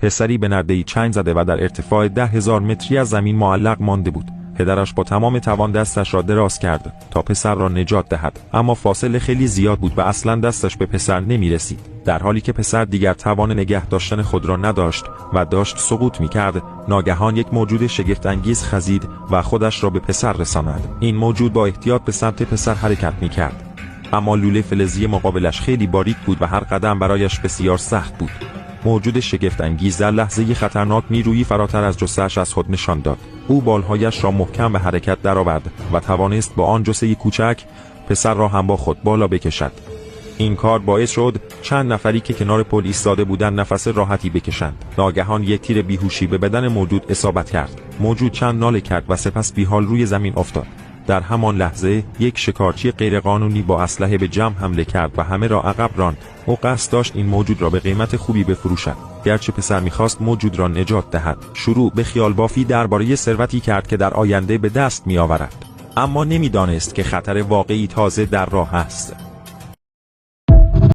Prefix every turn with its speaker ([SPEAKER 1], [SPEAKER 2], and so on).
[SPEAKER 1] پسری به نرده‌ای چنگ زده و در ارتفاع 10,000 متری از زمین معلق مانده بود. پدرش با تمام توان دستش را دراز کرد تا پسر را نجات دهد، اما فاصله خیلی زیاد بود و اصلا دستش به پسر نمی رسید. در حالی که پسر دیگر توان نگه داشتن خود را نداشت و داشت سقوط می کرد، ناگهان یک موجود شگفت انگیز خزید و خودش را به پسر رساند. این موجود با احتیاط به سمت پسر حرکت می کرد، اما لوله فلزی مقابلش خیلی باریک بود و هر قدم برایش بسیار سخت بود. موجود شگفت انگیز در لحظه خطرناک نیرویی فراتر از جثه‌اش از خود نشان داد. او بالهایش را محکم به حرکت درآورد و توانست با آن جثه کوچک پسر را هم با خود بالا بکشد. این کار باعث شد چند نفری که کنار پل ایستاده بودند نفس راحتی بکشند. ناگهان یک تیر بیهوشی به بدن موجود اصابت کرد. موجود چند ناله کرد و سپس بیحال روی زمین افتاد. در همان لحظه یک شکارچی غیرقانونی با اسلحه به جمع حمله کرد و همه را عقب راند. او قصد داشت این موجود را به قیمت خوبی بفروشد. گرچه پسر می‌خواست موجود را نجات دهد، شروع به خیال بافی درباره ثروتی کرد که در آینده به دست می‌آورد، اما نمی‌دانست که خطر واقعی تازه در راه است.